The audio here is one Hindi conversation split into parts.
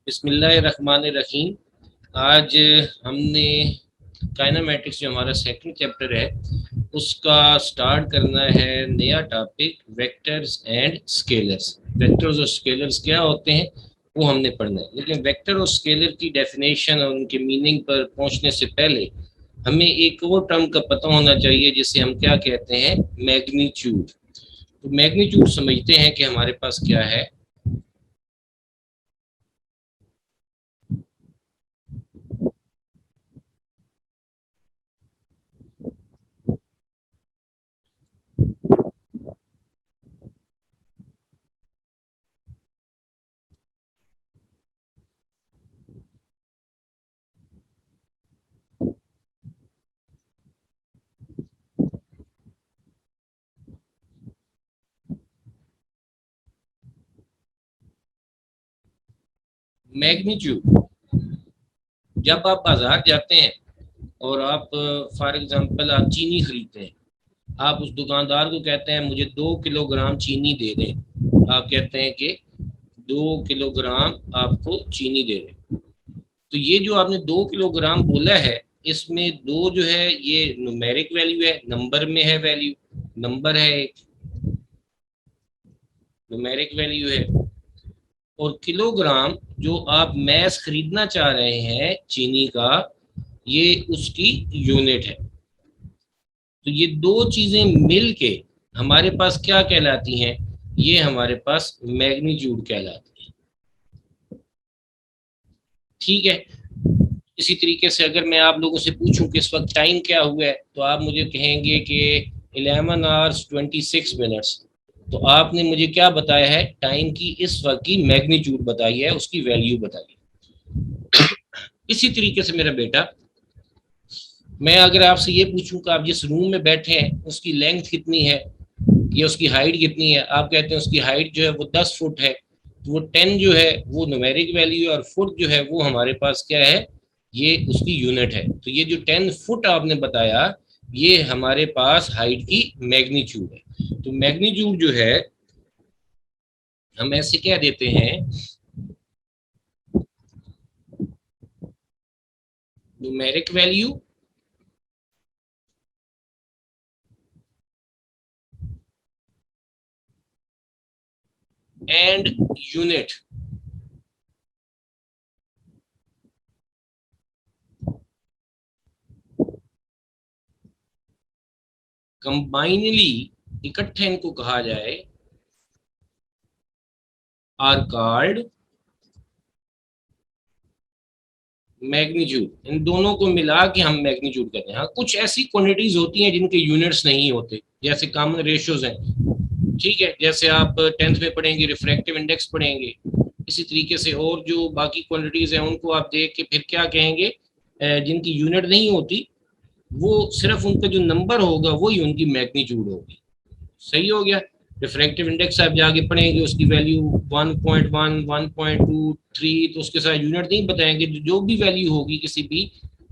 बिस्मिल्लाहिर्रहमानिर्रहीम। आज हमने काइनेमेटिक्स जो हमारा सेकंड चैप्टर है उसका स्टार्ट करना है नया topic vectors and scalars. Vectors और स्केलर्स क्या होते हैं वो हमने पढ़ना है, लेकिन वेक्टर और स्केलर की डेफिनेशन और उनके मीनिंग पर पहुंचने से पहले हमें एक और टर्म का पता होना चाहिए जिसे हम क्या कहते हैं, मैग्नीट्यूड। तो मैग्नीट्यूड समझते हैं कि हमारे पास क्या है। मैग्नीट्यूड, जब आप बाजार जाते हैं और आप फॉर एग्जांपल आप चीनी खरीदते हैं, आप उस दुकानदार को कहते हैं मुझे 2 किलोग्राम चीनी दे दें। आप कहते हैं कि 2 किलोग्राम आपको चीनी दे दें। तो ये जो आपने 2 किलोग्राम बोला है, इसमें दो जो है ये न्यूमेरिक वैल्यू है, नंबर में है वैल्यू, नंबर है एक, न्यूमेरिक वैल्यू है। और किलोग्राम जो आप मैस खरीदना चाह रहे हैं चीनी का, ये उसकी यूनिट है। तो ये दो चीजें मिल के हमारे पास क्या कहलाती हैं, ये हमारे पास मैग्नीट्यूड कहलाती है। ठीक है। इसी तरीके से अगर मैं आप लोगों से पूछूं कि इस वक्त टाइम क्या हुआ है, तो आप मुझे कहेंगे कि 11 hours 26 minutes। तो आपने मुझे क्या बताया है, टाइम की इस वक्त की मैग्नीट्यूड बताई है, उसकी वैल्यू बताई है। इसी तरीके से मेरा बेटा, मैं अगर आपसे ये पूछूं कि आप जिस रूम में बैठे हैं उसकी लेंथ कितनी है या उसकी हाइट कितनी है, आप कहते हैं उसकी हाइट जो है वो 10 फुट है। तो वो 10 जो है वो न्यूमेरिक वैल्यू है और फुट जो है वो हमारे पास क्या है, ये उसकी यूनिट है। तो ये जो 10 फुट आपने बताया, ये हमारे पास हाइट की मैग्नीट्यूड है। तो मैग्नीट्यूड जो है हम ऐसे कह देते हैं, numeric value and unit. Combinedly, इकट्ठे इनको कहा जाए, आर कॉल्ड मैग्नीट्यूड। इन दोनों को मिला के हम मैग्नीट्यूड कहते हैं। हाँ, कुछ ऐसी क्वांटिटीज होती हैं जिनके यूनिट्स नहीं होते, जैसे कॉमन रेशियोज हैं। ठीक है, जैसे आप टेंथ में पढ़ेंगे रिफ्रैक्टिव इंडेक्स पढ़ेंगे। इसी तरीके से और जो बाकी क्वांटिटीज हैं उनको आप देख के फिर क्या कहेंगे, जिनकी यूनिट नहीं होती, वो सिर्फ उनका जो नंबर होगा वही उनकी मैग्नीट्यूड होगी। सही हो गया। रिफ्रैक्टिव इंडेक्स आप जाके पढ़ेंगे, उसकी वैल्यू 1.1 1.2 3, तो उसके साथ यूनिट नहीं बताएंगे। जो भी वैल्यू होगी किसी भी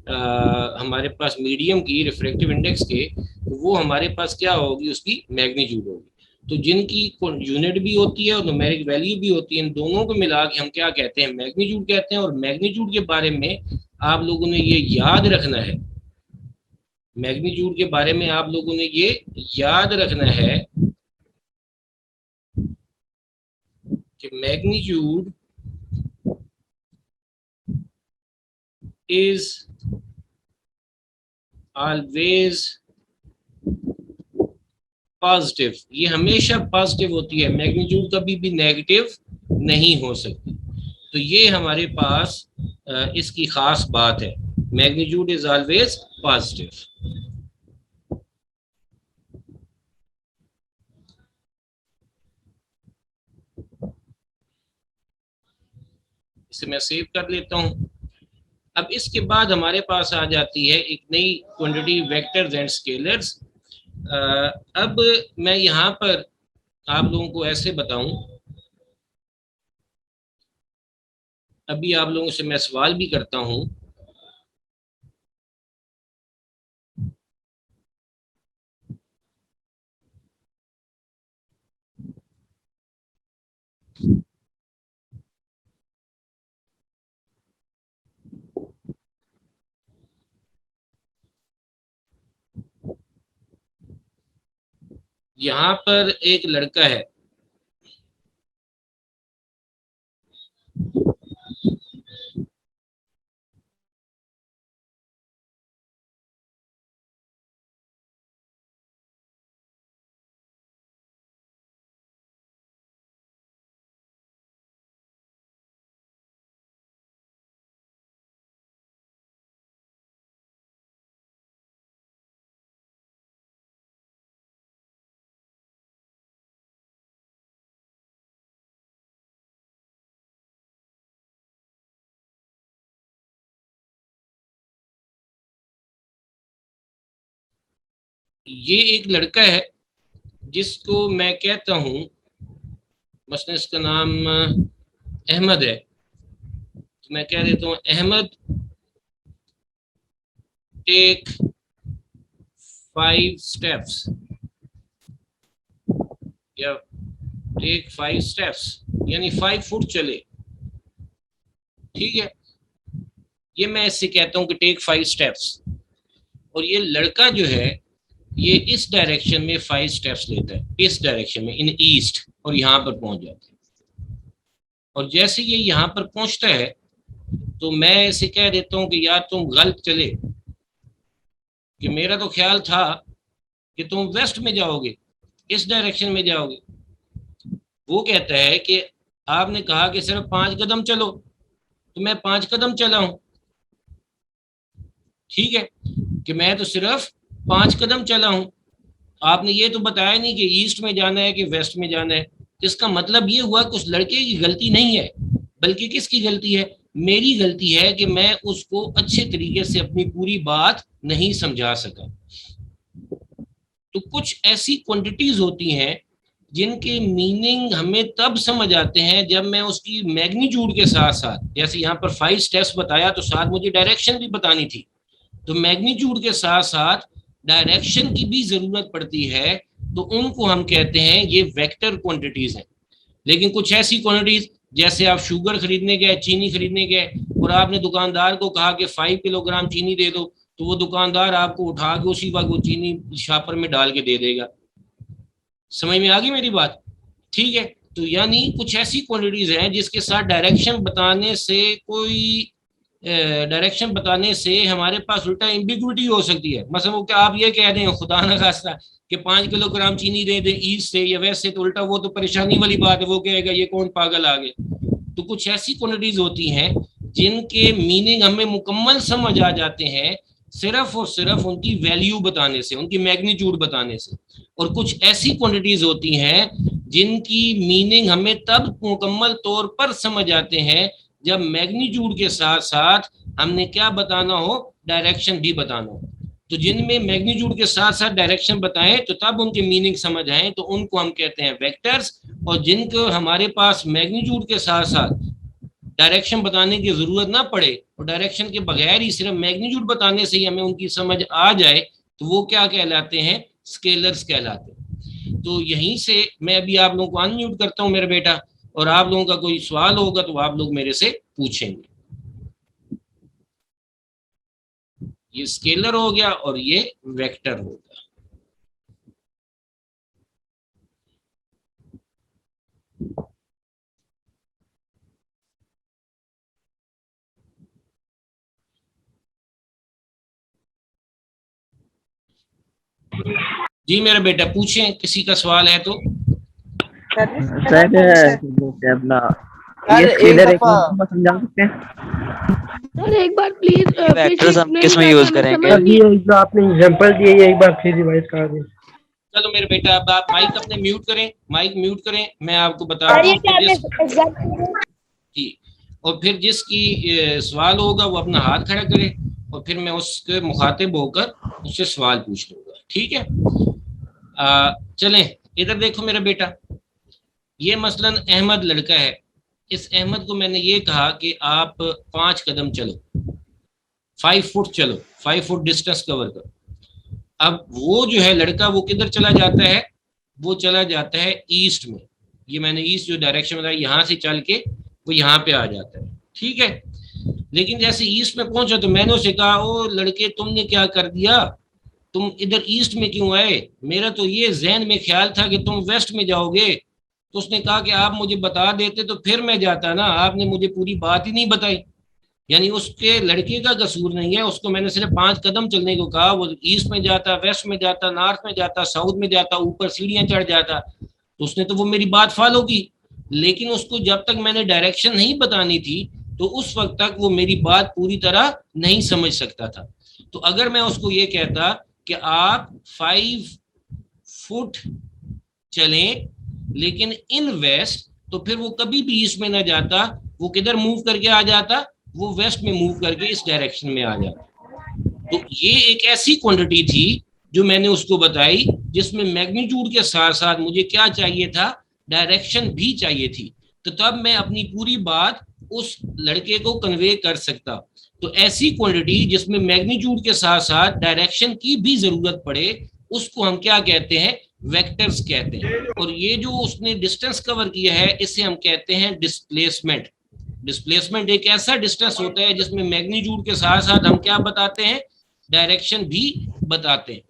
हमारे पास मीडियम की रिफ्रैक्टिव इंडेक्स के, तो वो हमारे पास क्या होगी, उसकी मैग्नीट्यूड होगी। तो जिनकी यूनिट भी होती है और न्यूमेरिक वैल्यू भी होती है, इन दोनों को मिला के हम क्या कहते हैं, मैग्नीट्यूड कहते हैं। और मैग्नीट्यूड के बारे में आप लोगों ने ये याद रखना है, मैग्नीट्यूड के बारे में आप लोगों ने ये याद रखना है कि मैग्नीट्यूड इज ऑलवेज पॉजिटिव। ये हमेशा पॉजिटिव होती है, मैग्नीट्यूड कभी भी नेगेटिव नहीं हो सकती। तो ये हमारे पास इसकी खास बात है, मैग्नीट्यूड इज ऑलवेज पॉजिटिव। इसे मैं सेव कर लेता हूँ। अब इसके बाद हमारे पास आ जाती है एक नई क्वांटिटी, वेक्टर्स एंड स्केलर्स। अब मैं यहाँ पर आप लोगों को ऐसे बताऊं, अभी आप लोगों से मैं सवाल भी करता हूं। यहाँ पर एक लड़का है, ये एक लड़का है जिसको मैं कहता हूँ, मसलन इसका नाम अहमद है, तो मैं कह देता हूँ अहमद टेक 5 स्टेप्स, या टेक 5 स्टेप्स, यानी 5 फुट चले। ठीक है, ये मैं इससे कहता हूँ कि टेक 5 स्टेप्स, और ये लड़का जो है ये इस डायरेक्शन में 5 स्टेप्स लेता है, इस डायरेक्शन में, इन ईस्ट, और यहाँ पर पहुंच जाता है। और जैसे ये यहाँ पर पहुंचता है तो मैं इसे कह देता हूँ कि यार तुम गलत चले, कि मेरा तो ख्याल था कि तुम वेस्ट में जाओगे, इस डायरेक्शन में जाओगे। वो कहता है कि आपने कहा कि सिर्फ 5 कदम चलो, तो मैं 5 कदम चला हूं। ठीक है, कि मैं तो सिर्फ 5 कदम चला हूं, आपने ये तो बताया नहीं कि ईस्ट में जाना है कि वेस्ट में जाना है। इसका मतलब ये हुआ कि उस लड़के की गलती नहीं है, बल्कि किसकी गलती है? मेरी गलती है कि मैं उसको अच्छे तरीके से अपनी पूरी बात नहीं समझा सका। तो कुछ ऐसी क्वांटिटीज होती हैं जिनके मीनिंग हमें तब समझ आते हैं जब मैं उसकी मैग्नीट्यूड के साथ साथ, जैसे यहाँ पर 5 स्टेप्स बताया तो साथ मुझे डायरेक्शन भी बतानी थी, तो मैग्नीट्यूड के साथ साथ डायरेक्शन की भी जरूरत पड़ती है, तो उनको हम कहते हैं ये वेक्टर क्वांटिटीज हैं। लेकिन कुछ ऐसी क्वांटिटीज, जैसे आप शुगर खरीदने गए, चीनी खरीदने गए, और आपने दुकानदार को कहा कि 5 किलोग्राम चीनी दे दो, तो वो दुकानदार आपको उठा के उसी वक्त वो चीनी शापर में डाल के दे देगा। समझ में आ गई मेरी बात? ठीक है, तो यानी कुछ ऐसी क्वांटिटीज हैं जिसके साथ डायरेक्शन बताने से हमारे पास उल्टा एम्बिग्विटी हो सकती है। मतलब वो क्या आप ये कह रहे हैं खुदा न खास्ता कि 5 किलोग्राम चीनी दे दें ईस्ट से या वेस्ट से, तो उल्टा वो तो परेशानी वाली बात है, वो कहेगा ये कौन पागल आ गए। तो कुछ ऐसी क्वांटिटीज होती हैं जिनके मीनिंग हमें मुकम्मल समझ आ जाते हैं सिर्फ और सिर्फ उनकी वैल्यू बताने से, उनकी मैग्नीट्यूड बताने से। और कुछ ऐसी क्वांटिटीज होती हैं जिनकी मीनिंग हमें तब मुकम्मल तौर पर समझ आते हैं जब मैग्नीट्यूड के साथ साथ हमने क्या बताना हो, डायरेक्शन भी बताना हो। तो जिनमें मैग्नीट्यूड के साथ साथ डायरेक्शन बताएं तो तब उनके मीनिंग समझ आए, तो उनको हम कहते हैं वेक्टर्स। और जिनको हमारे पास मैग्नीट्यूड के साथ साथ डायरेक्शन बताने की जरूरत ना पड़े और डायरेक्शन के बगैर ही सिर्फ मैग्नीट्यूड बताने से ही हमें उनकी समझ आ जाए, तो वो क्या कहलाते हैं? स्केलर्स कहलाते हैं। तो यहीं से मैं अभी आप लोगों को अनम्यूट करता हूँ मेरा बेटा, और आप लोगों का कोई सवाल होगा तो आप लोग मेरे से पूछेंगे। ये स्केलर हो गया और ये वेक्टर हो गया। जी मेरा बेटा पूछें, किसी का सवाल है तो। सर अपना ये स्केलर एक बार समझा सकते हैं? सर एक बार प्लीज वेक्टर्स हम किस में यूज करेंगे? ये आपने एग्जांपल दिए, ये एक बार फिर रिवाइज कर दें। चलो मेरे बेटा, अब आप माइक अपने म्यूट करें, माइक म्यूट करें, मैं आपको बता दूं जी। और फिर जिसकी सवाल होगा वो अपना हाथ खड़ा करे और फिर मैं उसके मुखातिब होकर उससे सवाल पूछ लूंगा। ठीक है, चलें इधर देखो मेरा बेटा, ये मसलन अहमद लड़का है। इस अहमद को मैंने ये कहा कि आप 5 कदम चलो, 5 फुट चलो, 5 फुट डिस्टेंस कवर करो। अब वो जो है लड़का, वो किधर चला जाता है? वो चला जाता है ईस्ट में। ये मैंने ईस्ट जो डायरेक्शन बताया, यहाँ से चल के वो यहाँ पे आ जाता है। ठीक है, लेकिन जैसे ईस्ट में पहुंचा तो मैंने उसे कहा, ओ लड़के तुमने क्या कर दिया, तुम इधर ईस्ट में क्यों आए? मेरा तो ये जहन में ख्याल था कि तुम वेस्ट में जाओगे। तो उसने कहा कि आप मुझे बता देते तो फिर मैं जाता ना, आपने मुझे पूरी बात ही नहीं बताई। यानी उसके लड़के का कसूर नहीं है, उसको मैंने सिर्फ 5 कदम चलने को कहा, वो ईस्ट में जाता, वेस्ट में जाता, नॉर्थ में जाता, साउथ में जाता, ऊपर सीढ़ियां चढ़ जाता। तो उसने तो वो मेरी बात फॉलो की, लेकिन उसको जब तक मैंने डायरेक्शन नहीं बतानी थी तो उस वक्त तक वो मेरी बात पूरी तरह नहीं समझ सकता था। तो अगर मैं उसको ये कहता कि आप 5 फुट चलें लेकिन इन वेस्ट, तो फिर वो कभी भी ईस्ट में ना जाता, वो किधर मूव करके आ जाता, वो वेस्ट में मूव करके इस डायरेक्शन में आ जाता। तो ये एक ऐसी क्वांटिटी थी जो मैंने उसको बताई, जिसमें मैग्नीट्यूड के साथ साथ मुझे क्या चाहिए था, डायरेक्शन भी चाहिए थी। तो तब मैं अपनी पूरी बात उस लड़के को कन्वे कर सकता। तो ऐसी क्वांटिटी जिसमें मैग्नीट्यूड के साथ साथ डायरेक्शन की भी जरूरत पड़े, उसको हम क्या कहते हैं, वेक्टर्स कहते हैं। और ये जो उसने डिस्टेंस कवर किया है, इसे हम कहते हैं डिस्प्लेसमेंट। डिस्प्लेसमेंट एक ऐसा डिस्टेंस होता है जिसमें मैग्नीट्यूड के साथ साथ हम क्या बताते हैं, डायरेक्शन भी बताते हैं।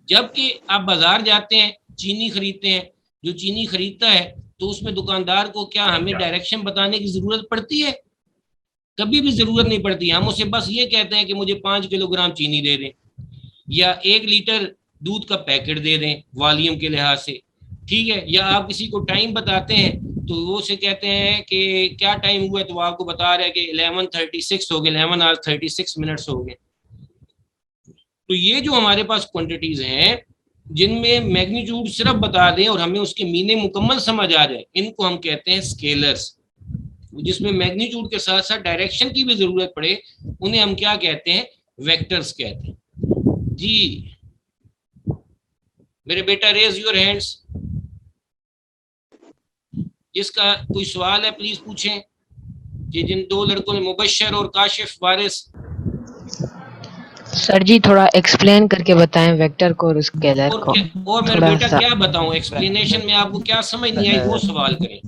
जबकि आप बाजार जाते हैं, चीनी खरीदते हैं, जो चीनी खरीदता है तो उसमें दुकानदार को क्या हमें डायरेक्शन बताने की जरूरत पड़ती है? कभी भी जरूरत नहीं पड़ती। हम उसे बस ये कहते हैं कि मुझे 5 किलोग्राम चीनी दे दें, या 1 लीटर दूध का पैकेट दे दें वॉल्यूम के लिहाज से, ठीक है। या आप किसी को टाइम बताते हैं तो वो से कहते हैं कि क्या टाइम हुआ है, तो वो आपको बता रहे हैं कि 11:36 हो गए, 11 hours 36 minutes हो गए। तो ये जो हमारे पास क्वांटिटीज हैं जिनमें मैग्नीट्यूड सिर्फ बता दें और हमें उसके मीनिंग मुकम्मल समझ आ जाए, इनको हम कहते हैं स्केलर्स। जिसमें मैग्नीट्यूड के साथ साथ डायरेक्शन की भी जरूरत पड़े, उन्हें हम क्या कहते हैं, वेक्टर्स कहते हैं। जी मेरे बेटा, रेज योर हैंड्स। जिसका कोई सवाल है प्लीज पूछें। कि जिन 2 लड़कों ने, मुबश्शिर और काशिफ वारिस। सर जी थोड़ा एक्सप्लेन करके बताएं वेक्टर को और स्केलर को। और मेरा बेटा क्या बताऊं, एक्सप्लेनेशन में आपको क्या समझ नहीं आई वो सवाल करें।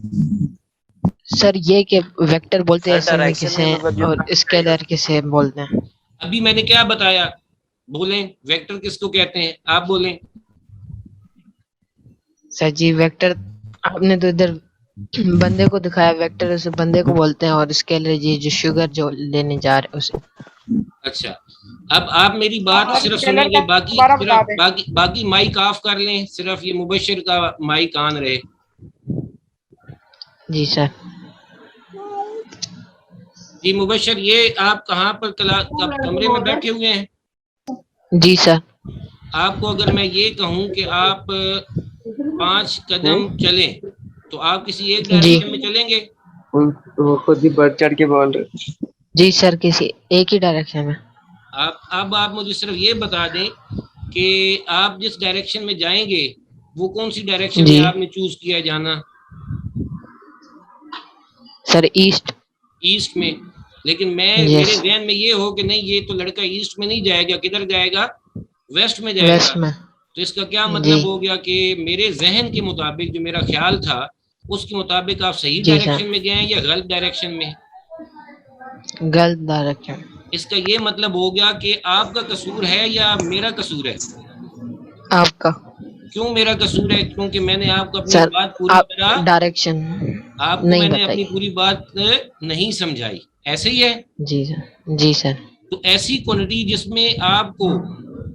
सर ये कि वेक्टर बोलते हैं ऐसे में किसे और स्केलर किसे बोलते हैं? अभी मैंने क्या बताया, बोलें वेक्टर किसको कहते हैं, आप बोलें। सर जी वेक्टर आपने तो इधर बंदे को दिखाया, वेक्टर उस बंदे को बोलते हैं, और स्केलर जी जो शुगर जो लेने जा रहे उसे। अच्छा, अब आप मेरी बात सिर्फ सुनेंगे, बाकी माइक ऑफ कर लें, सिर्फ ये मुबश्शिर का माइक ऑन रहे। जी सर। जी मुबश्शिर, ये आप कहाँ पर कमरे में बैठे हुए हैं? जी सर। आपको अगर मैं ये कहूँ कि आप 5 कदम चलें, तो आप किसी एक डायरेक्शन में चलेंगे? वो खुद ही बढ़ चढ़ के बोल रहे। जी सर, किसी एक ही डायरेक्शन में। आप मुझे सिर्फ ये बता दें कि आप जिस डायरेक्शन में जाएंगे वो कौन सी डायरेक्शन में आपने चूज किया है जाना? सर ईस्ट में। लेकिन मेरे ध्यान में ये हो कि नहीं, ये तो लड़का ईस्ट में नहीं जाएगा, किधर जाएगा, वेस्ट में जाएगा। वेस्ट में। तो इसका क्या मतलब हो गया कि मेरे जहन के मुताबिक, जो मेरा ख्याल था उसके मुताबिक आप सही डायरेक्शन में गए हैं या गलत डायरेक्शन में? गलत डायरेक्शन। इसका ये मतलब हो गया कि आपका कसूर है या मेरा कसूर है? आपका। क्यों मेरा कसूर है? क्योंकि मैंने आपको अपनी बात पूरी तरह डायरेक्शन आपको मैंने अपनी पूरी बात नहीं समझाई, ऐसे ही है? जी सर। जी सर। तो ऐसी क्वांटिटी जिसमें आपको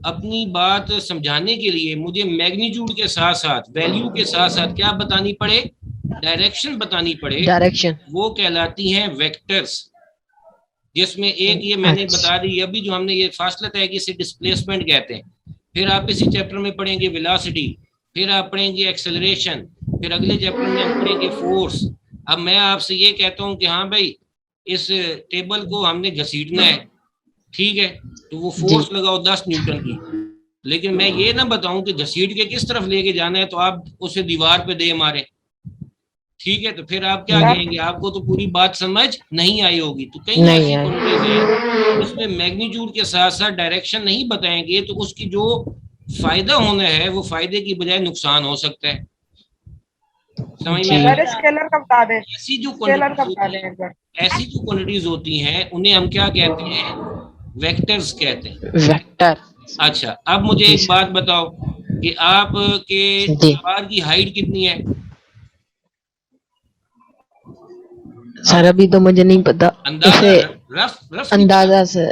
अपनी बात समझाने के लिए मुझे मैग्नीट्यूड के साथ साथ, वैल्यू के साथ साथ क्या बतानी पड़े, डायरेक्शन बतानी पड़े, डायरेक्शन, वो कहलाती हैं वेक्टर्स। जिसमें एक ये मैंने बता दी, अभी जो हमने ये फासला तय किया, इसे डिस्प्लेसमेंट कहते हैं। फिर आप इसी चैप्टर में पढ़ेंगे वेलोसिटी, फिर आप पढ़ेंगे एक्सेलरेशन, फिर अगले चैप्टर में हम पढ़ेंगे फोर्स। अब मैं आपसे ये कहता हूँ कि हाँ भाई इस टेबल को हमने घसीटना है, ठीक है, तो वो फोर्स लगाओ 10 न्यूटन की। लेकिन मैं ये ना बताऊं कि घसीट के किस तरफ लेके जाना है, तो आप उसे दीवार पे दे मारे, ठीक है, तो फिर आप क्या कहेंगे, आपको तो पूरी बात समझ नहीं आई होगी। तो कहीं ऐसी क्वांटिटीज है उसमें मैग्नीट्यूड के साथ साथ डायरेक्शन नहीं बताएंगे, तो उसकी जो फायदा होना है वो फायदे की बजाय नुकसान हो सकता है। समझ में? ऐसी जो क्वांटिटीज होती हैं उन्हें हम क्या कहते हैं, वेक्टर्स कहते हैं। वेक्टर। अच्छा, अब मुझे जी एक सर। बात बताओ कि आप के जी दीवार की हाइट कितनी है? सर, अभी तो मुझे नहीं पता। अंदाजा, ऐसे रफ रफ नहीं पता? अंदाजा से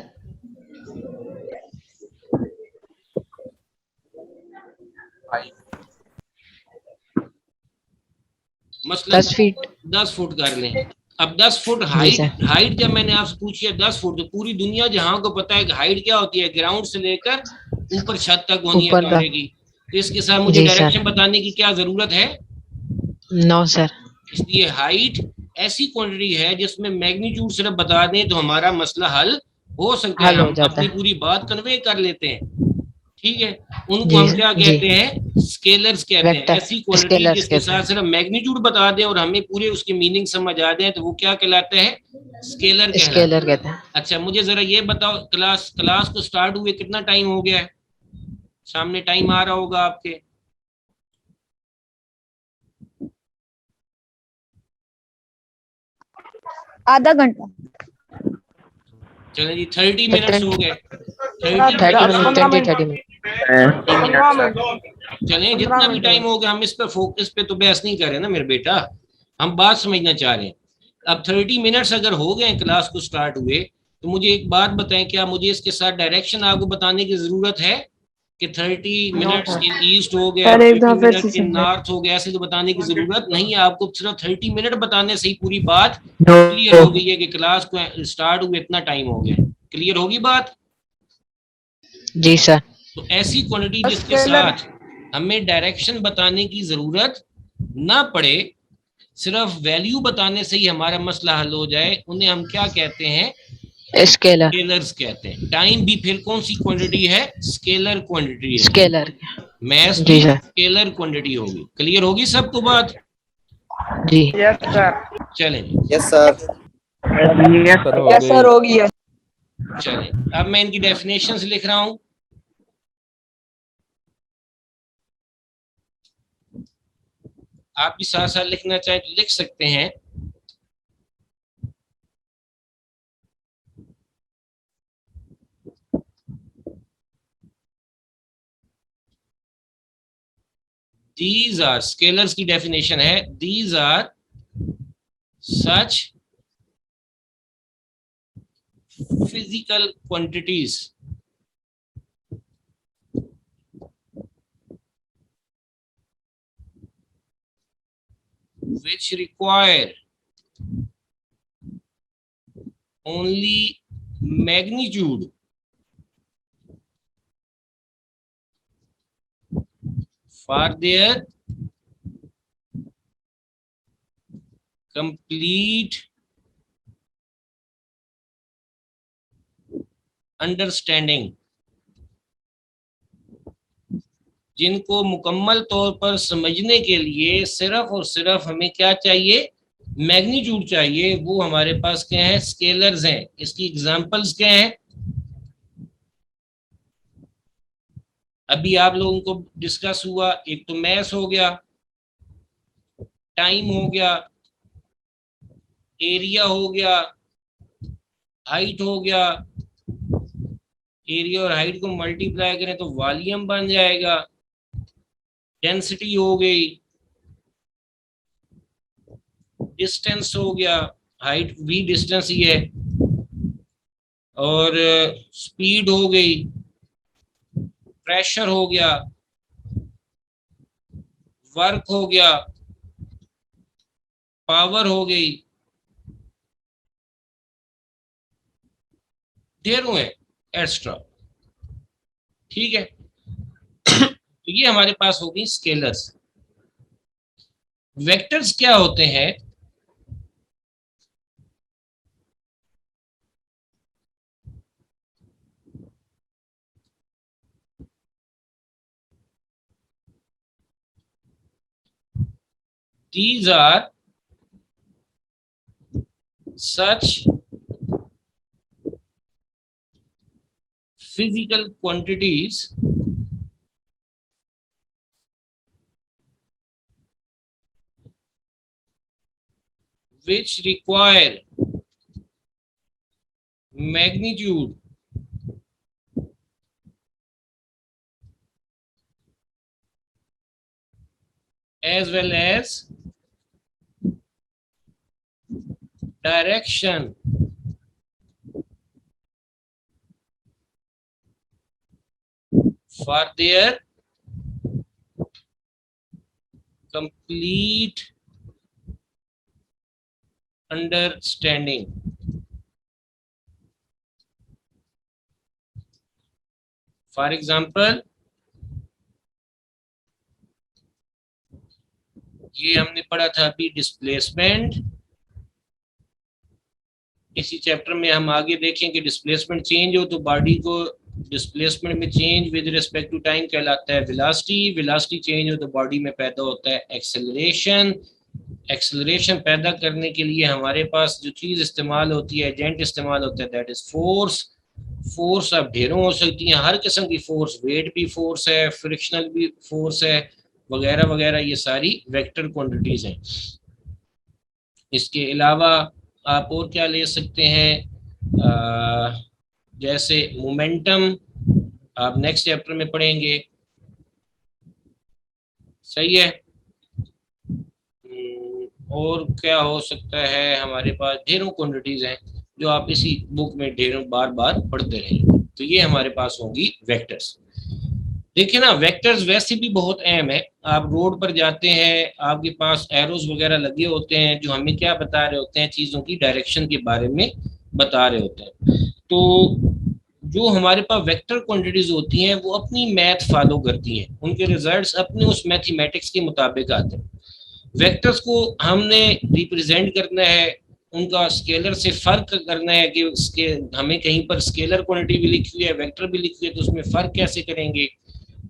मसलन 10 फीट। 10 फुट कर लें। अब 10 फुट जी हाइट, सर। हाइट जब मैंने आपसे पूछी है 10 फुट, तो पूरी दुनिया जहां को पता है कि हाइट क्या होती है, ग्राउंड से लेकर ऊपर छत तक होनी है ऊपर कमरे तक। की। तो इसके साथ मुझे जी सर। डायरेक्शन बताने की क्या जरूरत है? No sir. इसलिए हाइट ऐसी क्वांटिटी है जिसमें मैग्नीट्यूड सिर्फ बता दें तो हमारा मसला हल हो सकता है, हल हो हम जाता अपनी है। पूरी बात कन्वे कर लेते हैं। ठीक है, उनको जी हम क्या सर। जी। कहते हैं? स्केलर्स कहते हैं। वेक्टर ऐसी क्वांटिटी स्केलर्स जिसके कहते साथ हैं। सिर्फ मैग्नीट्यूड बता दें और हमें पूरे उसकी मीनिंग समझ आ जाए तो वो क्या कहलाता है? स्केलर कहलाता स्केलर है। कहते हैं। अच्छा, मुझे जरा ये बताओ, क्लास क्लास को स्टार्ट हुए कितना टाइम हो गया है? सामने टाइम आ रहा होगा आपके। आधा घंटा। चले जी, 30 मिनट्स हो 30 गए। 30 मिनट्स। 30 minute 30 minute. 15 मिनट। चलें, जितना भी टाइम हो गया, हम इस पे फोकस पे तो बहस नहीं कर रहे ना मेरे बेटा, हम बात समझना चाह रहे हैं। अब 30 मिनट्स अगर हो गए क्लास को स्टार्ट हुए, तो मुझे एक बात बताएं, क्या मुझे इसके साथ डायरेक्शन आपको बताने की जरूरत है कि 30 मिनट्स इन ईस्ट हो गया, सर एक 30 मिनट दफा इन नॉर्थ हो गया? ऐसे तो बताने की जरूरत नहीं है, आपको सिर्फ 30 मिनट बताने से ही पूरी बात नो। क्लियर हो गई है कि क्लास को स्टार्ट हुए इतना टाइम हो गया। क्लियर होगी बात? जी सर। तो ऐसी क्वांटिटी जिसके स्केलर। साथ हमें डायरेक्शन बताने की जरूरत ना पड़े, सिर्फ वैल्यू बताने से ही हमारा मसला हल हो जाए, उन्हें हम क्या कहते हैं? स्केलर। स्केलर्स कहते हैं। टाइम भी फिर कौन सी क्वांटिटी है? स्केलर क्वांटिटी है। स्केलर। मैथ जी भी सर। स्केलर क्वांटिटी होगी। क्लियर होगी सबको बात? जी। यस अच्छा, सर। चलें। Yes sir. सर हो यस सर गई। होगी। चलें, अब मैं इनकी डेफिनेशंस लिख रहा हूं। आप भी साथ साथ लिखना चाहें तो लिख सकते हैं। These are, स्केलर्स की डेफिनेशन है, these are such physical quantities which require only magnitude for their complete understanding। जिनको मुकम्मल तौर पर समझने के लिए सिर्फ और सिर्फ हमें क्या चाहिए? मैग्नीट्यूड चाहिए। वो हमारे पास क्या है? स्केलर्स हैं। इसकी एग्जांपल्स क्या हैं? अभी आप लोगों को डिस्कस हुआ, एक तो मैस हो गया, टाइम हो गया, एरिया हो गया, हाइट हो गया। एरिया और हाइट को मल्टीप्लाई करें तो वॉल्यूम बन जाएगा। डेंसिटी हो गई, डिस्टेंस हो गया, हाइट भी डिस्टेंस ही है, और स्पीड हो गई, प्रेशर हो गया, वर्क हो गया, पावर हो गई, ढेरों है एक्स्ट्रा। ठीक है, तो ये हमारे पास हो गई स्केलर्स। वेक्टर्स क्या होते हैं? These are such physical quantities which require magnitude as well as direction for their complete understanding. For example, ये हमने पढ़ा था अभी डिस्प्लेसमेंट। इसी चैप्टर में हम आगे देखेंगे डिस्प्लेसमेंट चेंज हो तो बॉडी को डिस्प्लेसमेंट में change with respect to time कहलाता है वेलोसिटी। वेलोसिटी चेंज हो तो बॉडी में पैदा होता है एक्सेलरेशन। एक्सेलरेशन पैदा करने के लिए हमारे पास जो चीज़ इस्तेमाल होती है, एजेंट इस्तेमाल होता है, दैट इज फोर्स। फोर्स अब ढेरों हो सकती हैं, हर किस्म की फोर्स, वेट भी फोर्स है, फ्रिक्शनल भी फोर्स है, वगैरह वगैरह, ये सारी वेक्टर क्वांटिटीज हैं। इसके अलावा आप और क्या ले सकते हैं, जैसे मोमेंटम आप नेक्स्ट चैप्टर में पढ़ेंगे। सही है। और क्या हो सकता है, हमारे पास ढेरों क्वांटिटीज हैं जो आप इसी बुक में ढेरों बार बार पढ़ते रहेंगे। तो ये हमारे पास होंगी वेक्टर्स। देखिए ना, वेक्टर्स वैसे भी बहुत अहम है। आप रोड पर जाते हैं, आपके पास एरोज वगैरह लगे होते हैं जो हमें क्या बता रहे होते हैं, चीज़ों की डायरेक्शन के बारे में बता रहे होते हैं। तो जो हमारे पास वेक्टर क्वांटिटीज होती हैं वो अपनी मैथ फॉलो करती हैं, उनके रिजल्ट्स अपने उस मैथमेटिक्स के मुताबिक आते हैं। वेक्टर्स को हमने रिप्रेजेंट करना है, उनका स्केलर से फर्क करना है कि उसके हमें कहीं पर स्केलर क्वांटिटी भी लिखी हुई है, वेक्टर भी लिखी हुई है, तो उसमें फर्क कैसे करेंगे,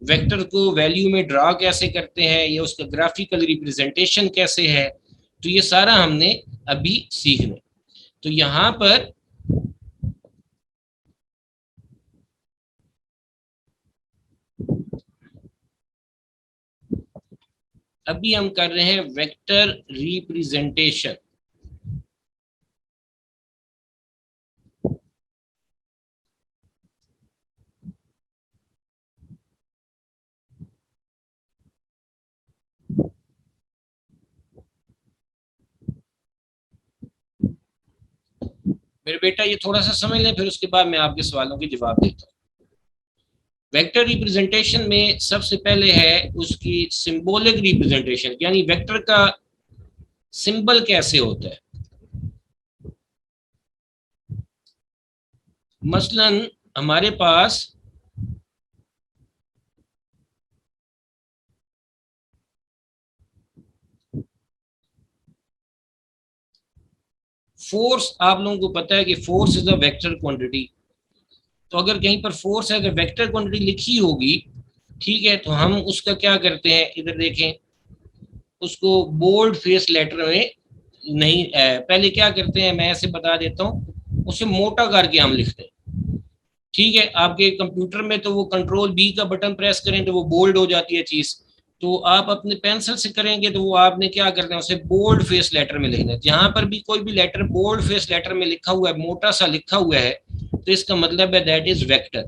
वेक्टर को वैल्यू में ड्रा कैसे करते हैं, या उसका ग्राफिकल रिप्रेजेंटेशन कैसे है, तो ये सारा हमने अभी सीखना। तो यहाँ पर अभी हम कर रहे हैं वेक्टर रिप्रेजेंटेशन। मेरे बेटा ये थोड़ा सा समझ लें, फिर उसके बाद मैं आपके सवालों के जवाब देता हूँ। वेक्टर रिप्रेजेंटेशन में सबसे पहले है उसकी सिंबॉलिक रिप्रेजेंटेशन, यानी वेक्टर का सिंबल कैसे होता है। मसलन हमारे पास फोर्स, आप लोगों को पता है कि force is a vector quantity. तो अगर कहीं पर फोर्स है, अगर वेक्टर क्वांटिटी लिखी होगी, ठीक है, तो हम उसका क्या करते हैं, इधर देखें, उसको बोल्ड फेस लेटर में नहीं, पहले क्या करते हैं मैं ऐसे बता देता हूँ, उसे मोटा करके हम लिखते हैं। ठीक है, आपके कंप्यूटर में तो वो कंट्रोल बी का बटन प्रेस करें तो वो बोल्ड हो जाती है चीज, तो आप अपने पेंसिल से करेंगे तो वो आपने क्या करना है, उसे बोल्ड फेस लेटर में लिखना है। जहां पर भी कोई भी लेटर बोल्ड फेस लेटर में लिखा हुआ है, मोटा सा लिखा हुआ है, तो इसका मतलब है दैट इज वेक्टर।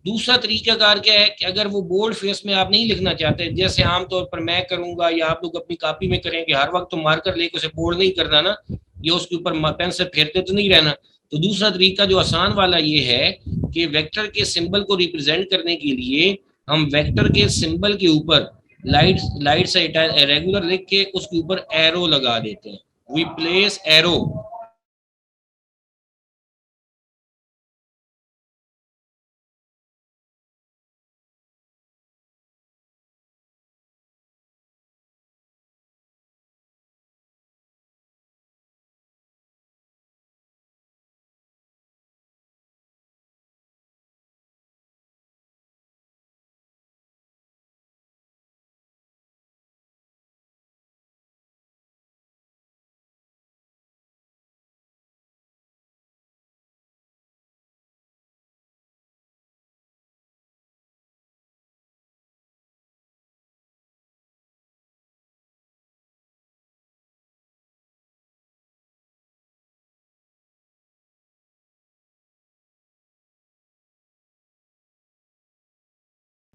दूसरा तरीकाकार क्या है कि अगर वो बोल्ड फेस में आप नहीं लिखना चाहते, जैसे आमतौर पर मैं करूंगा या आप लोग अपनी कॉपी में करेंगे, हर वक्त तो मार्कर लेकर उसे बोल्ड नहीं करना ना, ये उसके ऊपर पेंसिल फेरते तो नहीं रहना। तो दूसरा तरीका जो आसान वाला ये है कि वेक्टर के सिंबल को रिप्रेजेंट करने के लिए हम वेक्टर के सिंबल के ऊपर लाइट लाइट से रेगुलर लिख के उसके ऊपर एरो लगा देते हैं। We place arrow.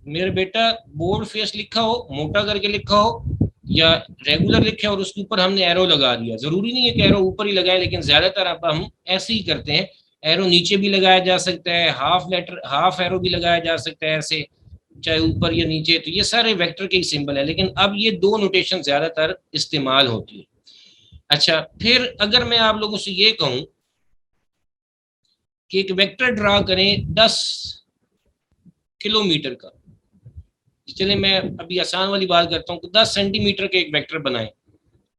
मेरे बेटा बोल्ड फेस लिखा हो, मोटा करके लिखा हो, या रेगुलर लिखे और उसके ऊपर हमने एरो लगा दिया। जरूरी नहीं है कि एरो ऊपर ही लगाए, लेकिन ज्यादातर अब हम ऐसे ही करते हैं। एरो नीचे भी लगाया जा सकता है, हाफ एरो भी लगाया जा सकता है ऐसे, चाहे ऊपर या नीचे। तो ये सारे वेक्टर के ही सिंबल है, लेकिन अब ये दो नोटेशन ज्यादातर इस्तेमाल होती है। अच्छा, फिर अगर मैं आप लोगों से ये कहूं कि एक वेक्टर ड्रा करें 10 किलोमीटर का, चले मैं अभी आसान वाली बात करता हूँ कि 10 सेंटीमीटर के एक वेक्टर बनाएं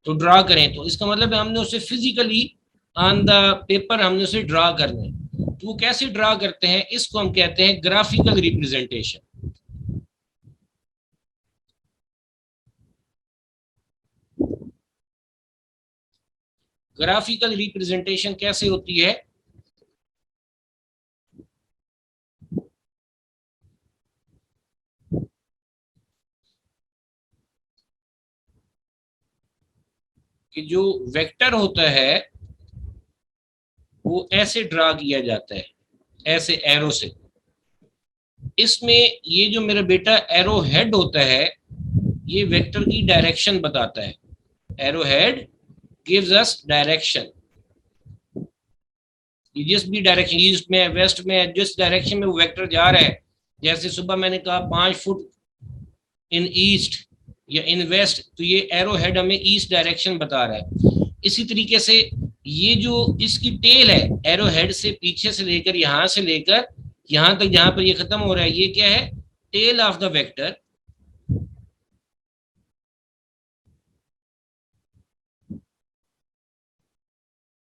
तो ड्रा करें, तो इसका मतलब है हमने उसे फिजिकली ऑन द पेपर हमने उसे ड्रा करना है। तो वो कैसे ड्रा करते हैं, इसको हम कहते हैं ग्राफिकल रिप्रेजेंटेशन। ग्राफिकल रिप्रेजेंटेशन कैसे होती है, कि जो वेक्टर होता है वो ऐसे ड्रा किया जाता है, ऐसे एरो से। इसमें ये जो मेरा बेटा एरो हेड होता है, ये वेक्टर की डायरेक्शन बताता है। Arrow head gives us direction, जिस भी डायरेक्शन, ईस्ट में, वेस्ट में, जिस डायरेक्शन में वो वेक्टर जा रहा है। जैसे सुबह मैंने कहा 5 फुट इन ईस्ट या इन वेस्ट, तो ये एरो हेड हमें ईस्ट डायरेक्शन बता रहा है। इसी तरीके से ये जो इसकी टेल है, एरो हेड से पीछे से लेकर यहां से लेकर यहां तक जहां पर ये खत्म हो रहा है, ये क्या है, tail of the vector.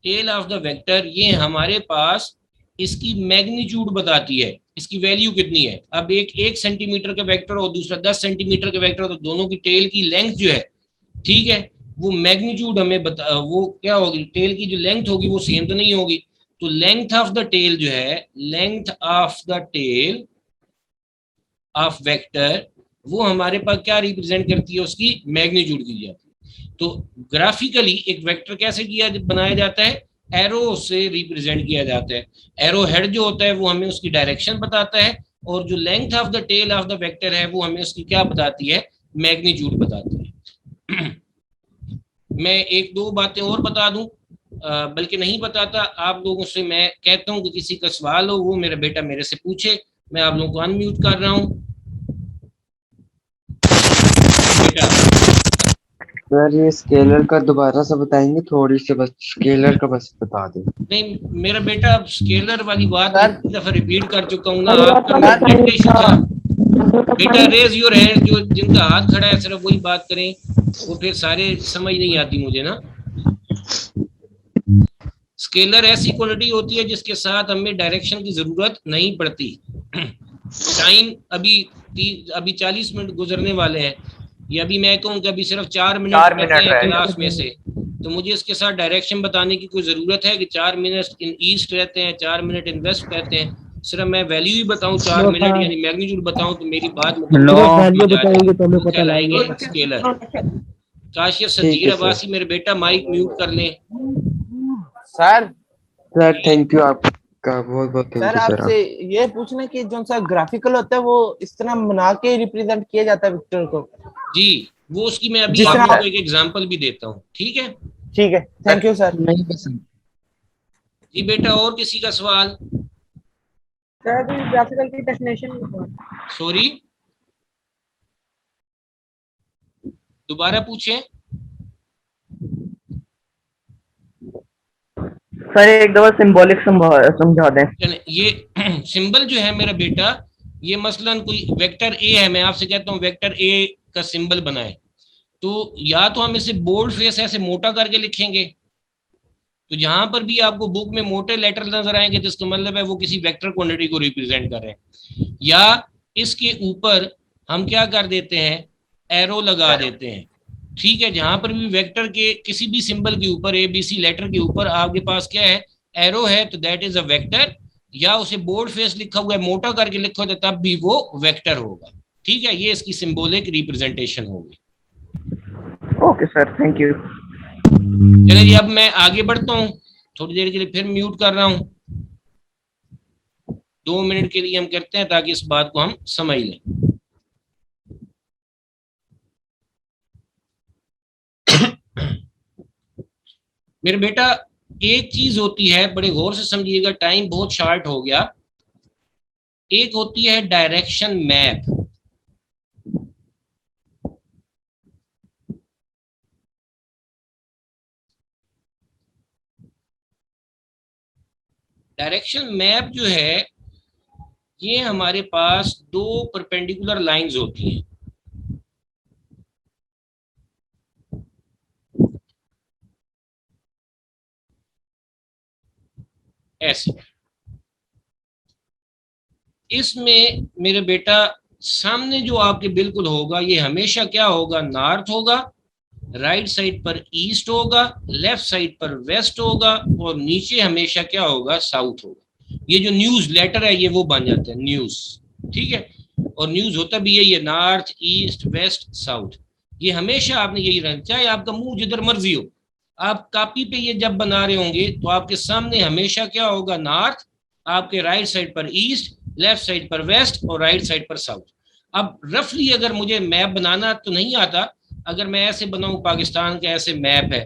Tail of the vector ये हमारे पास इसकी मैग्नीट्यूड बताती है, इसकी वैल्यू कितनी है। अब एक सेंटीमीटर का वेक्टर और दूसरा 10 सेंटीमीटर का वेक्टर, तो दोनों की टेल की लेंथ जो है, ठीक है, वो मैग्नीट्यूड हमें बता, वो क्या होगी, टेल की जो लेंथ होगी वो सेम तो नहीं होगी। तो लेंथ ऑफ द टेल जो है, length of the tail of vector, वो हमारे पास क्या रिप्रेजेंट करती है, उसकी मैग्नीट्यूड की जाती है। तो ग्राफिकली एक वेक्टर कैसे किया बनाया जाता है, एरो से रिप्रेजेंट किया जाता है। एरो हेड जो होता है वो हमें उसकी डायरेक्शन बताता है, और जो length of the tail of the vector है वो हमें उसकी क्या बताती है, मैग्नीट्यूड बताती है। मैं एक दो बातें और बता दूं, बल्कि नहीं बताता, आप लोगों से मैं कहता हूं कि किसी का सवाल हो वो मेरा बेटा मेरे से पूछे। मैं आप लोगों को अनम्यूट कर रहा हूं बेटा। सर ये स्केलर का दोबारा से बताएंगे, थोड़ी सी बस स्केलर का बस बता दें। नहीं मेरा बेटा, अब स्केलर वाली बात मैं दफा रिपीट कर चुका हूँ ना, आपका प्रेजेंटेशन था। बेटा रेज योर हैंड, जो जिनका हाथ खड़ा है सिर्फ वही बात करें, वो फिर सारे समझ नहीं आती मुझे ना। स्केलर ऐसी क्वांटिटी होती है जिसके साथ हमें डायरेक्शन की जरूरत नहीं पड़ती। टाइम अभी 40 मिनट गुजरने वाले हैं, ये अभी मैं कहूँ कि अभी सिर्फ 4 मिनट रहते हैं क्लास में से, तो मुझे इसके साथ डायरेक्शन बताने की कोई जरूरत है कि 4 मिनट इन ईस्ट रहते हैं, 4 मिनट इन वेस्ट रहते हैं। सिर्फ मैं वैल्यू ही बताऊं 4 मिनट यानी मैग्नीट्यूड बताऊं, तो मेरी बात कहलाएंगे स्केलर। काशिफ सजीर अब्बासी मेरे बेटा माइक म्यूट कर लें। सर थैंक यू आपका, बहुत बहुत थैंक सर यू सर। आपसे ये पूछना कि जो सा ग्राफिकल होता है वो इस तरह बना के रिप्रेजेंट किया जाता है वेक्टर को। जी, वो उसकी मैं अभी आपको एक एग्जांपल भी देता हूँ, ठीक है। ठीक है, थैंक यू सर। नहीं पसंद जी बेटा, और किसी का सवाल? सर ग्राफिकल की डेफिनेशन सॉरी, दोबारा पूछें। सर एक दफा सिंबॉलिक समझा दें। ये सिंबल जो है मेरा बेटा, ये मसलन कोई वेक्टर ए है, मैं आपसे कहता हूँ वेक्टर ए का सिंबल बनाए, तो या तो हम इसे बोल्ड फेस ऐसे मोटा करके लिखेंगे, तो जहां पर भी आपको बुक में मोटे लेटर नजर आएंगे तो इसका मतलब है वो किसी वेक्टर क्वांटिटी को रिप्रेजेंट कर रहे हैं। या इसके ऊपर हम क्या कर देते हैं, एरो लगा देते हैं, ठीक है। जहां पर भी वेक्टर के किसी भी सिंबल के ऊपर, ABC लेटर के ऊपर आपके पास क्या है, एरो है, तो दैट इज अ वेक्टर। या उसे बोल्ड फेस लिखा हुआ है, मोटा करके लिखा हुआ है, तब भी वो वेक्टर होगा, ठीक है। ये इसकी सिंबॉलिक रिप्रेजेंटेशन होगी। Okay sir, thank you. चलिए जी, अब मैं आगे बढ़ता हूँ, थोड़ी देर के लिए फिर म्यूट कर रहा हूँ। 2 मिनट के लिए हम करते हैं ताकि इस बात को हम समझ लें। मेरे बेटा एक चीज होती है, बड़े गौर से समझिएगा, टाइम बहुत शॉर्ट हो गया। एक होती है डायरेक्शन मैप। डायरेक्शन मैप जो है, ये हमारे पास दो परपेंडिकुलर लाइंस होती हैं, ऐसे। इसमें मेरे बेटा सामने जो आपके बिल्कुल होगा, ये हमेशा क्या होगा, नॉर्थ होगा, राइट साइड पर ईस्ट होगा, लेफ्ट साइड पर वेस्ट होगा, और नीचे हमेशा क्या होगा, साउथ होगा। ये जो न्यूज लेटर है ये वो बन जाता है न्यूज, ठीक है। और न्यूज होता भी यही है, नॉर्थ ईस्ट वेस्ट साउथ। ये हमेशा आपने यही रहना, चाहे आपका मुंह जिधर मर्जी हो, आप कॉपी पे ये जब बना रहे होंगे तो आपके सामने हमेशा क्या होगा, नॉर्थ, आपके राइट साइड पर ईस्ट, लेफ्ट साइड पर वेस्ट, और राइट साइड पर साउथ। अब रफली अगर मुझे मैप बनाना तो नहीं आता, अगर मैं ऐसे बनाऊं, पाकिस्तान का ऐसे मैप है,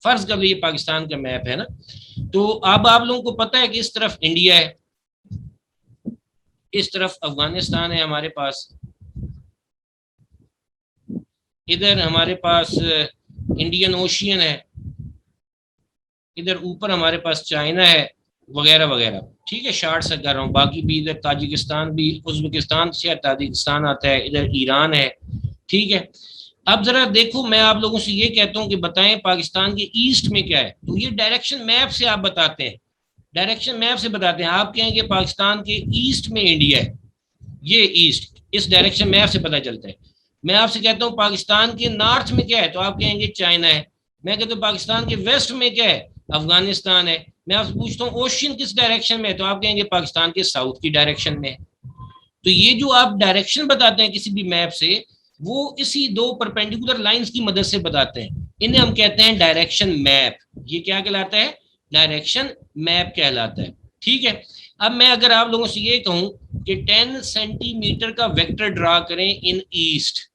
फर्ज कर लीजिए पाकिस्तान का मैप है ना, तो अब आप लोगों को पता है कि इस तरफ इंडिया है, इस तरफ अफगानिस्तान है हमारे पास, इधर हमारे पास इंडियन ओशियन है, इधर ऊपर हमारे पास चाइना है, वगैरह वगैरह, ठीक है। शॉर्ट से कर रहा हूँ, बाकी भी इधर ताजिकिस्तान भी, उज्बेकिस्तान से ताजिकिस्तान आता है, इधर ईरान है, ठीक है। अब जरा देखो, मैं आप लोगों से ये कहता हूँ कि बताएं पाकिस्तान के ईस्ट में क्या है, तो ये डायरेक्शन मैप से आप बताते हैं, डायरेक्शन मैप से बताते हैं। आप कहेंगे पाकिस्तान के ईस्ट में इंडिया है, ये ईस्ट इस डायरेक्शन मैप से पता चलता है। मैं आपसे कहता हूँ पाकिस्तान के नॉर्थ में क्या है, तो आप कहेंगे चाइना है। मैं कहता हूँ पाकिस्तान के वेस्ट में क्या है, अफगानिस्तान है। मैं आपसे पूछता हूँ ओशियन किस डायरेक्शन में है, तो आप कहेंगे पाकिस्तान के साउथ की डायरेक्शन में है। तो ये जो आप डायरेक्शन बताते हैं किसी भी मैप से, वो इसी दो परपेंडिकुलर लाइंस की मदद से बताते हैं, इन्हें हम कहते हैं डायरेक्शन मैप। ये क्या कहलाता है, डायरेक्शन मैप कहलाता है, ठीक है। अब मैं अगर आप लोगों से ये कहूं कि 10 सेंटीमीटर का वेक्टर ड्रा करें इन ईस्ट,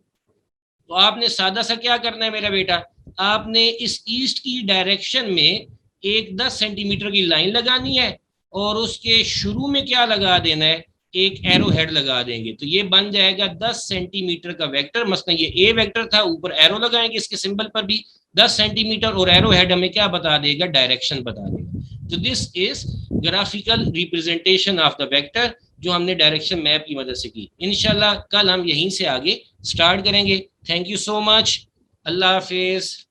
तो आपने सादा सा क्या करना है मेरा बेटा, आपने इस ईस्ट की डायरेक्शन में एक 10 सेंटीमीटर की लाइन लगानी है, और उसके शुरू में क्या लगा देना है, एक एरो हेड लगा देंगे, तो ये बन जाएगा 10 सेंटीमीटर का वेक्टर। मसलन ये ए वेक्टर था, ऊपर एरो लगाएंगे इसके सिंबल पर भी 10 सेंटीमीटर, और एरो हेड हमें क्या बता देगा, डायरेक्शन बता देगा। तो this is graphical representation of the vector, जो हमने डायरेक्शन मैप की मदद से की। इंशाल्लाह कल हम यहीं से आगे स्टार्ट करेंगे। Thank you so much, Allah Hafiz.